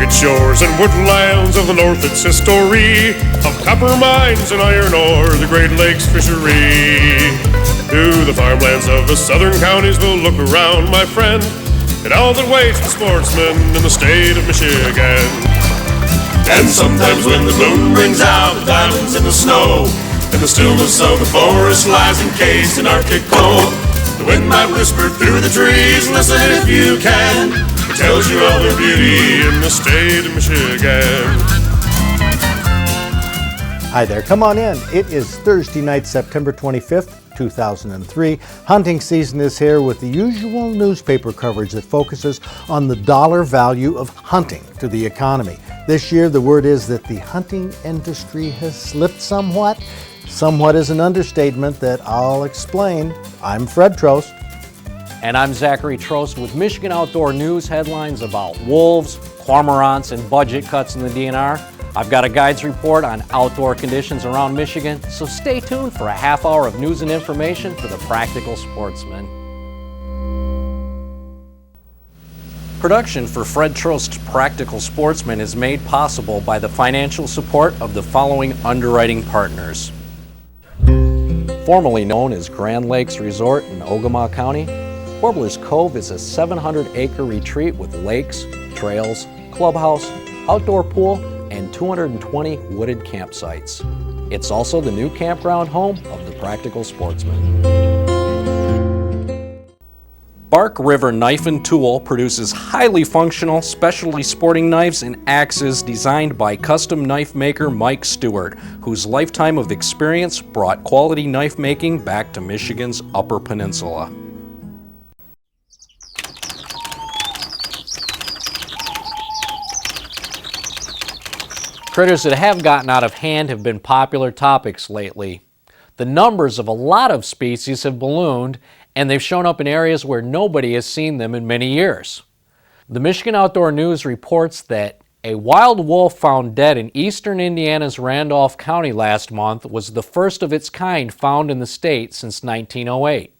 rugged shores and woodlands of the north, it's history of copper mines and iron ore, the Great Lakes fishery. To the farmlands of the southern counties we'll look around, my friend, and all that waits the sportsman in the state of Michigan. And sometimes when the moon brings out the diamonds in the snow, and the stillness of the forest lies encased in Arctic cold, the wind might whisper through the trees, listen if you can, it tells you of their beauty in the state of Michigan. Hi there, come on in. It is Thursday night, September 25th, 2003. Hunting season is here with the usual newspaper coverage that focuses on the dollar value of hunting to the economy. This year, the word is that the hunting industry has slipped somewhat. Somewhat is an understatement that I'll explain. I'm Fred Trost. And I'm Zachary Trost with Michigan Outdoor News headlines about wolves, cormorants, and budget cuts in the DNR. I've got a guides report on outdoor conditions around Michigan, so stay tuned for a half hour of news and information for the practical sportsman. Production for Fred Trost's Practical Sportsman is made possible by the financial support of the following underwriting partners. Formerly known as Grand Lakes Resort in Ogama County, Warbler's Cove is a 700-acre retreat with lakes, trails, clubhouse, outdoor pool, and 220 wooded campsites. It's also the new campground home of the Practical Sportsman. Bark River Knife and Tool produces highly functional, specialty sporting knives and axes designed by custom knife maker Mike Stewart, whose lifetime of experience brought quality knife making back to Michigan's Upper Peninsula. Critters that have gotten out of hand have been popular topics lately. The numbers of a lot of species have ballooned, and they've shown up in areas where nobody has seen them in many years. The Michigan Outdoor News reports that a wild wolf found dead in eastern Indiana's Randolph County last month was the first of its kind found in the state since 1908.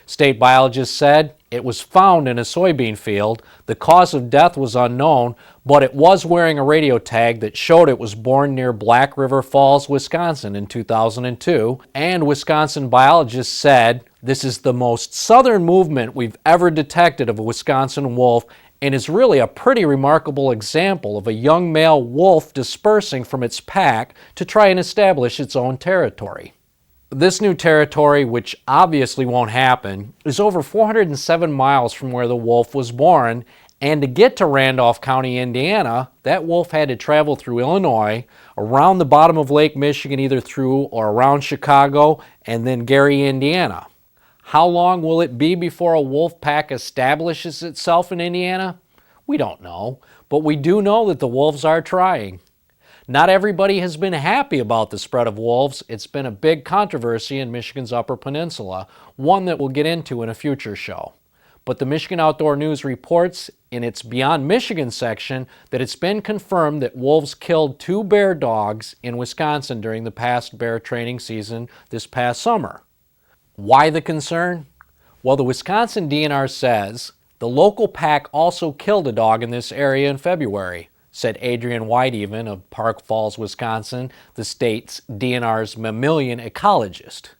State biologists said it was found in a soybean field. The cause of death was unknown, but it was wearing a radio tag that showed it was born near Black River Falls, Wisconsin in 2002, and Wisconsin biologists said this is the most southern movement we've ever detected of a Wisconsin wolf and is really a pretty remarkable example of a young male wolf dispersing from its pack to try and establish its own territory. This new territory, which obviously won't happen, is over 407 miles from where the wolf was born, and to get to Randolph County, Indiana, that wolf had to travel through Illinois, around the bottom of Lake Michigan, either through or around Chicago, and then Gary, Indiana. How long will it be before a wolf pack establishes itself in Indiana? We don't know, but we do know that the wolves are trying. Not everybody has been happy about the spread of wolves. It's been a big controversy in Michigan's Upper Peninsula, one that we'll get into in a future show. But the Michigan Outdoor News reports in its Beyond Michigan section that it's been confirmed that wolves killed 2 bear dogs in Wisconsin during the past bear training season this past summer. Why the concern? Well, the Wisconsin DNR says the local pack also killed a dog in this area in February, said Adrian Whitehaven of Park Falls, Wisconsin, the state's DNR's mammalian ecologist.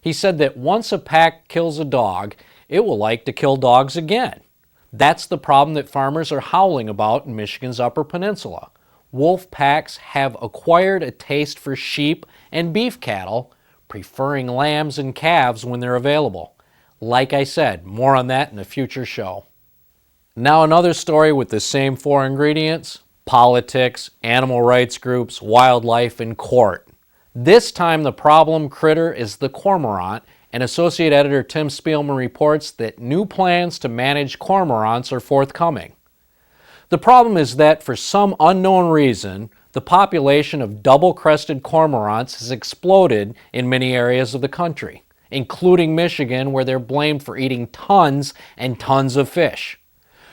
He said that once a pack kills a dog, it will like to kill dogs again. That's the problem that farmers are howling about in Michigan's Upper Peninsula. Wolf packs have acquired a taste for sheep and beef cattle, preferring lambs and calves when they're available. Like I said, more on that in a future show. Now another story with the same 4 ingredients: politics, animal rights groups, wildlife, and court. This time the problem critter is the cormorant, and Associate Editor Tim Spielman reports that new plans to manage cormorants are forthcoming. The problem is that for some unknown reason, the population of double-crested cormorants has exploded in many areas of the country, including Michigan, where they're blamed for eating tons and tons of fish.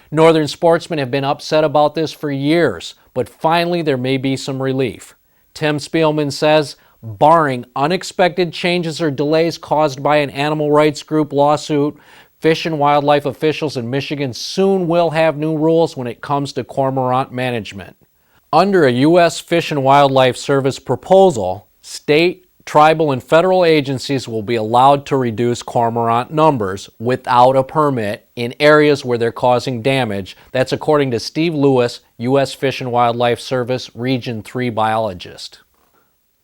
Northern sportsmen have been upset about this for years, but finally there may be some relief. Tim Spielman says, barring unexpected changes or delays caused by an animal rights group lawsuit, Fish and wildlife officials in Michigan soon will have new rules when it comes to cormorant management. Under a U.S. Fish and Wildlife Service proposal, state, tribal, and federal agencies will be allowed to reduce cormorant numbers without a permit in areas where they're causing damage. That's according to Steve Lewis, U.S. Fish and Wildlife Service Region 3 biologist.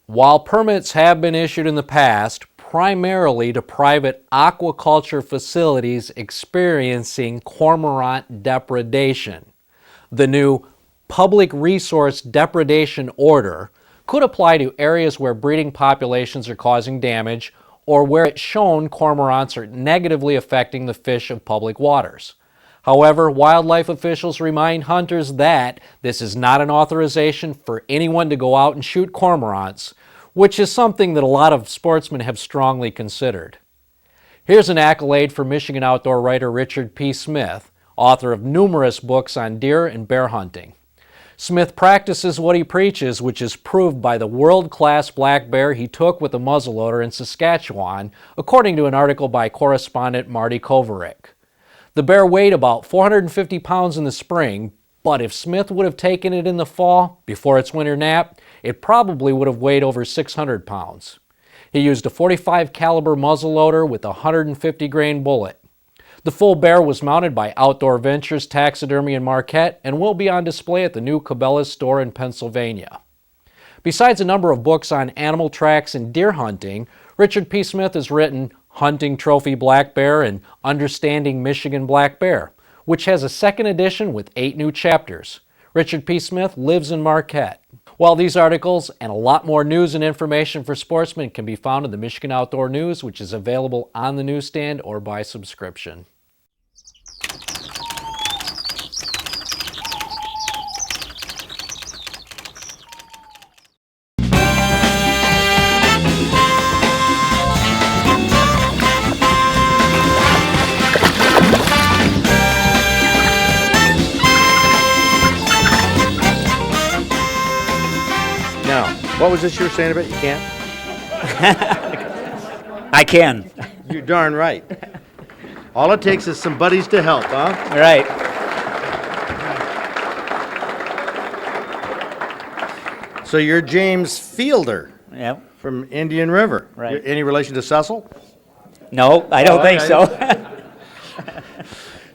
While permits have been issued in the past, primarily to private aquaculture facilities experiencing cormorant depredation, the new Public Resource Depredation Order could apply to areas where breeding populations are causing damage or where it's shown cormorants are negatively affecting the fish of public waters. However, wildlife officials remind hunters that this is not an authorization for anyone to go out and shoot cormorants, which is something that a lot of sportsmen have strongly considered. Here's an accolade for Michigan outdoor writer Richard P. Smith, author of numerous books on deer and bear hunting. Smith practices what he preaches, which is proved by the world-class black bear he took with a muzzleloader in Saskatchewan, according to an article by correspondent Marty Kovarik. The bear weighed about 450 pounds in the spring, but if Smith would have taken it in the fall, before its winter nap, it probably would have weighed over 600 pounds. He used a .45 caliber muzzleloader with a 150 grain bullet. The full bear was mounted by Outdoor Ventures Taxidermy in Marquette and will be on display at the new Cabela's store in Pennsylvania. Besides a number of books on animal tracks and deer hunting, Richard P. Smith has written Hunting Trophy Black Bear and Understanding Michigan Black Bear, which has a second edition with 8 new chapters. Richard P. Smith lives in Marquette. While these articles and a lot more news and information for sportsmen can be found in the Michigan Outdoor News, which is available on the newsstand or by subscription. Now, what was this you were saying about you can't? I can. You're darn right. All it takes is some buddies to help, huh? All right. So you're James Fielder Yep. from Indian River. Right. Any relation to Cecil? No, I don't think so.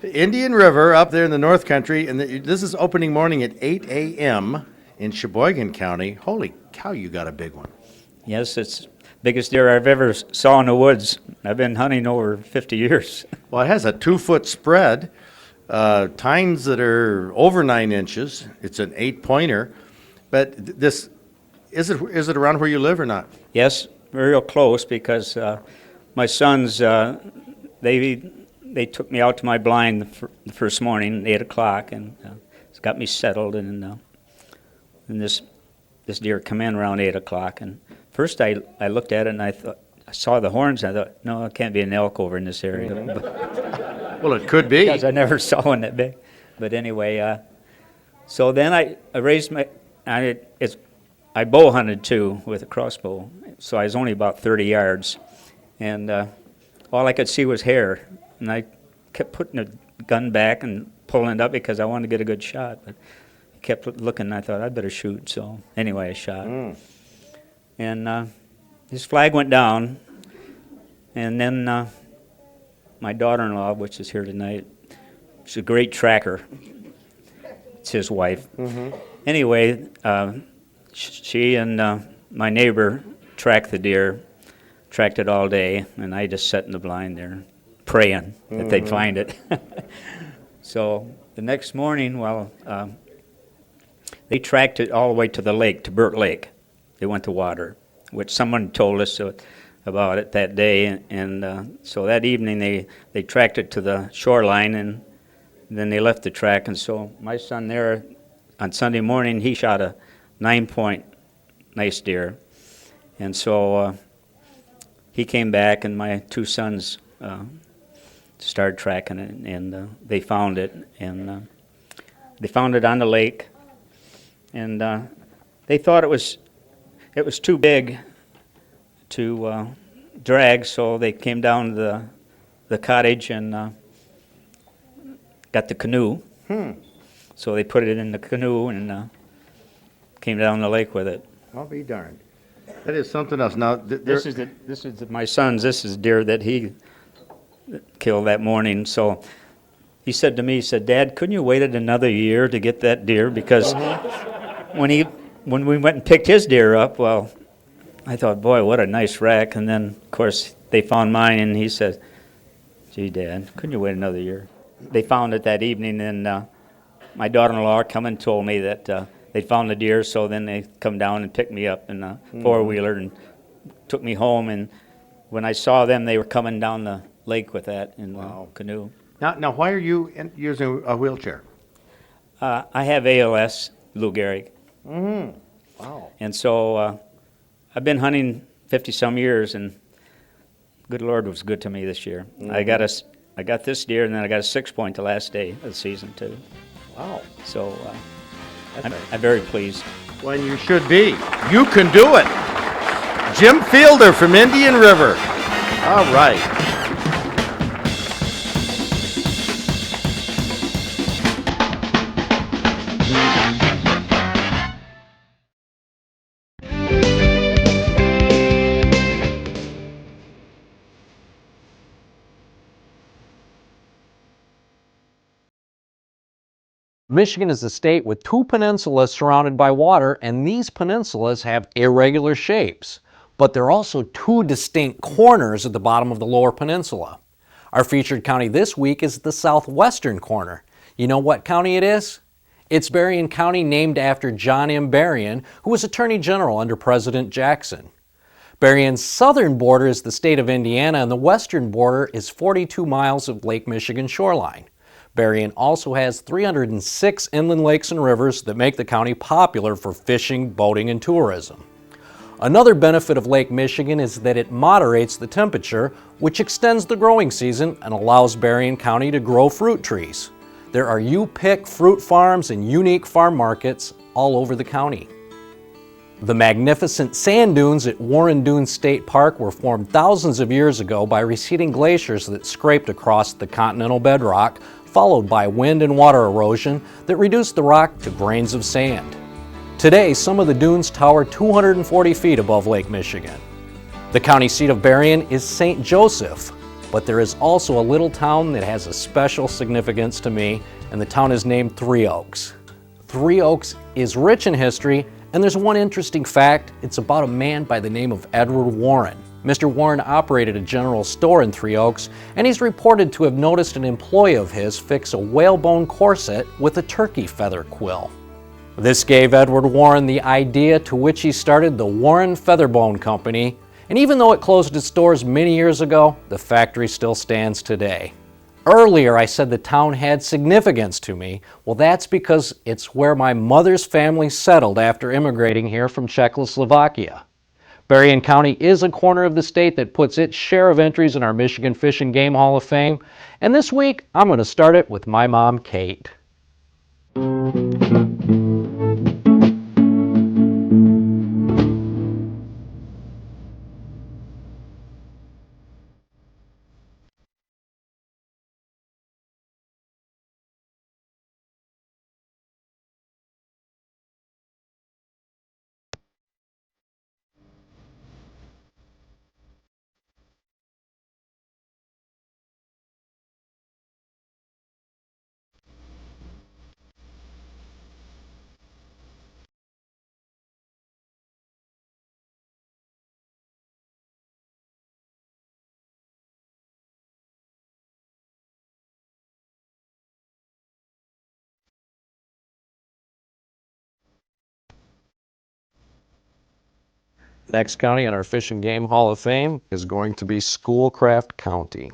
Indian River up there in the North Country, and this is opening morning at 8 a.m. in Sheboygan County. Holy cow, you got a big one. Yes, it's the biggest deer I've ever saw in the woods. I've been hunting over 50 years. Well, it has a 2-foot spread, tines that are over 9 inches. It's an 8-pointer. But this, is it around where you live or not? Yes, real close because my sons, they took me out to my blind the first morning, 8 o'clock, and it's got me settled. And this deer come in around 8 o'clock. And first I looked at it and I saw the horns. And I thought, no, it can't be an elk over in this area. Mm-hmm. Well, it could be. Because I never saw one that big. But anyway, so then I raised my, I bow hunted too with a crossbow. So I was only about 30 yards. And all I could see was hair. And I kept putting the gun back and pulling it up because I wanted to get a good shot. But I kept looking and I thought I'd better shoot. So anyway, I shot. And his flag went down. And then my daughter-in-law, which is here tonight, she's a great tracker. It's his wife. Mm-hmm. Anyway, she and my neighbor tracked the deer, tracked it all day, and I just sat in the blind there praying that they'd find it. So the next morning, they tracked it all the way to the lake, to Burt Lake. They went to water, which someone told us about it that day. And so that evening, they tracked it to the shoreline, and then they left the track. And so my son there, on Sunday morning, he shot a 9-point nice deer. And so he came back, and my 2 sons started tracking it, and they found it. And they found it on the lake. And they thought it was too big to drag, so they came down to the cottage and got the canoe. So they put it in the canoe and came down the lake with it. I'll be darned. That is something else. Now, This is my son's. This is deer that he killed that morning. So he said to me, he said, "Dad, couldn't you waited another year to get that deer?" Because when we went and picked his deer up, well, I thought, boy, what a nice rack. And then, of course, they found mine, and he said, "Gee, Dad, couldn't you wait another year?" They found it that evening, and my daughter-in-law come and told me that they found the deer, so then they come down and picked me up in a four-wheeler and took me home. And when I saw them, they were coming down the lake with that in the canoe. Now, why are you using a wheelchair? I have ALS, Lou Gehrig. Wow. And so I've been hunting 50-some years, and good Lord was good to me this year. I got this deer, and then I got a 6-point the last day of the season, too. Wow. So I'm very pleased. Well, you should be. You can do it. Jim Fielder from Indian River. All right. Michigan is a state with 2 peninsulas surrounded by water, and these peninsulas have irregular shapes. But there are also 2 distinct corners at the bottom of the lower peninsula. Our featured county this week is the southwestern corner. You know what county it is? It's Berrien County, named after John M. Berrien, who was Attorney General under President Jackson. Berrien's southern border is the state of Indiana, and the western border is 42 miles of Lake Michigan shoreline. Berrien also has 306 inland lakes and rivers that make the county popular for fishing, boating, and tourism. Another benefit of Lake Michigan is that it moderates the temperature, which extends the growing season and allows Berrien County to grow fruit trees. There are you-pick fruit farms and unique farm markets all over the county. The magnificent sand dunes at Warren Dunes State Park were formed thousands of years ago by receding glaciers that scraped across the continental bedrock, followed by wind and water erosion that reduced the rock to grains of sand. Today, some of the dunes tower 240 feet above Lake Michigan. The county seat of Berrien is St. Joseph, but there is also a little town that has a special significance to me, and the town is named Three Oaks. Three Oaks is rich in history, and there's one interesting fact. It's about a man by the name of Edward Warren. Mr. Warren operated a general store in Three Oaks, and he's reported to have noticed an employee of his fix a whalebone corset with a turkey feather quill. This gave Edward Warren the idea, to which he started the Warren Featherbone Company, and even though it closed its doors many years ago, the factory still stands today. Earlier I said the town had significance to me. Well, that's because it's where my mother's family settled after immigrating here from Czechoslovakia. Berrien County is a corner of the state that puts its share of entries in our Michigan Fish and Game Hall of Fame, and this week I'm going to start it with my mom, Kate. Next county in our Fish and Game Hall of Fame is going to be Schoolcraft County.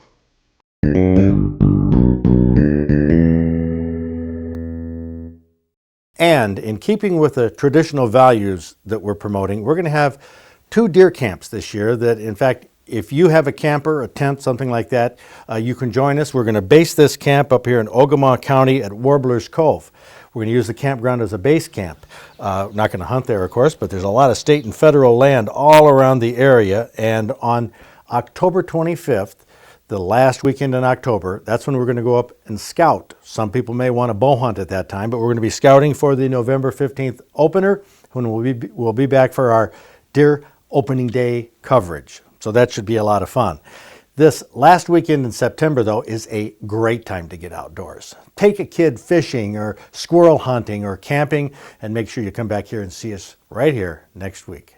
And in keeping with the traditional values that we're promoting, we're going to have 2 deer camps this year that, in fact, if you have a camper, a tent, something like that, you can join us. We're going to base this camp up here in Ogemaw County at Warbler's Cove. We're going to use the campground as a base camp. Not going to hunt there, of course, but there's a lot of state and federal land all around the area. And on October 25th, the last weekend in October. That's when we're going to go up and scout. Some people may want to bow hunt at that time, but we're going to be scouting for the November 15th opener, when we'll be back for our deer opening day coverage. So that should be a lot of fun. This last weekend in September, though, is a great time to get outdoors. Take a kid fishing or squirrel hunting or camping, and make sure you come back here and see us right here next week.